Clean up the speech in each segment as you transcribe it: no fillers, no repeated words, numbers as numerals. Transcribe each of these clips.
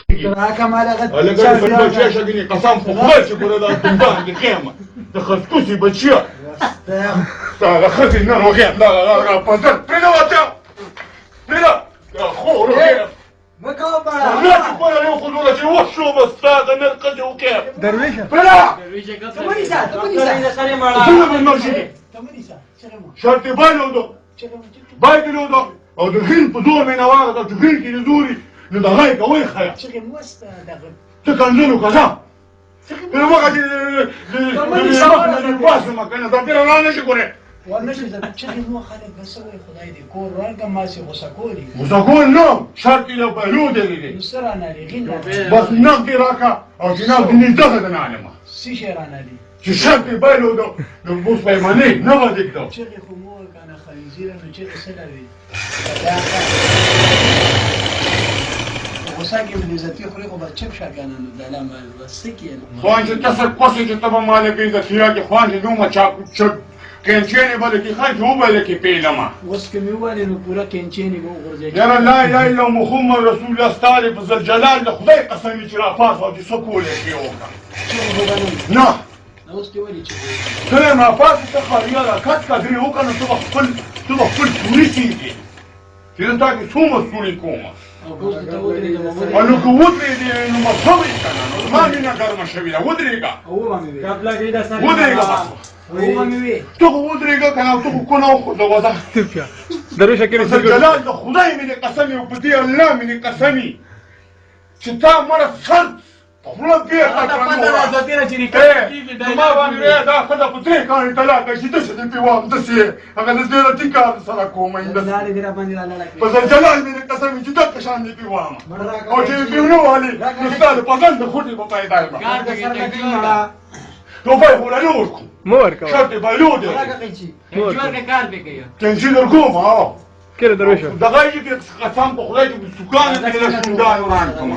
هلکه د بچیا شګینې قسم په خدای چې ګوره دا دندان د قیامه د خسکوسي بچیا ستا هغه ښځې نه روغېم دغه په در پرېنهوته پرېږده خو روغېم مه کوه بړه الله چې کوله یو خو دوله چې وشو به ستا د نر ښځې وکیم درویشه پرېږده ته مه نیسه ته مه نیسه څنګه به مړ شي ته مه نیسه چغې مه شرط یې بایلودو بایلودو او د هند په زور مې نه واغه چې هند کې د زوري نو دغه یې کوئ ښیه چغې مه سته دغه ته کنځلو که ځه نو هغه چې د پاسه که نه دا بېره را نه شي ګورې ورنشي زه چغې مه خلک به څه وایي خدای دې کور ورکړه ماسې غوسه کول دي غوسه کول نه شرط یې د بایلود یې دی نو څه رانه دي غین بس نقد یې راکړه او جناب دیني دغه د نه عالمه څه شی رانه دي چې شرط یې بایلودو نو اوس پیمانې نه به دیږدو چغې خو مه وایه که نه خنزیره نو چغې څه لري غوسه کې مې عزتي خوري خو به چپ شه که نه نو دله بس څه کېږي خوان چې ته څه کوسې چې ته به مالې کې عزتیا کې خوان چې دومره کینچینې به لکې خان چې وبایله کې پیلمه اوس که مې وویلې نو پوره کینچینې به وغورځېږي یاره لا اله الا محمد رسول الله ستا دی په ذوالجلال د خدای قسم وي چې راپاڅه چې څه کولی شي وکړه نه اوس کې ولې چې ته یې راپاڅې ته خاریا را کټ کډرې وکړه نو ته به خپل سوري کېږي چې زه تا کې څومره سوري کومه او که ودرېږم نو که ودرېږې نو مذهب یې که نه نو زما مینه ګرمه شوې ده ودرېږه ودرېږه ته خو ودرېږه که نه ته خو کونه وخوځوه ده درویشه کې ذوالجلال د خدای مې دې قسم وي او په دې الله مې دې قسم وي چې تا مړه سر په خوله بېرته زما باندې دا ښځه په درې کاڼي طلاقه شي داسې دې پې وایم داسې هغه د ډېره ټینګار سره کوم په ذوالجلال مې دې قسم وي چې دغه شان دې پې وایم او چې دې پې ونه والي نو ستا د بدن د خوټې به پیدا یم روپۍ خو له نه ورکړو مه ورکوه شرط یې بایلود دی کینچي در کوم او کله درویشه دغه یې کې قسم په خدای چې سوکانو کې له شونډانو وران کړم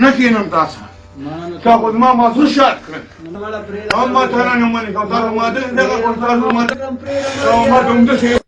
نه کښېنم تاسو تا خو زما مازو شرط کړل او ما ته نه منې کوم تاسو ما دغه کوم تاسو ما ته همداسې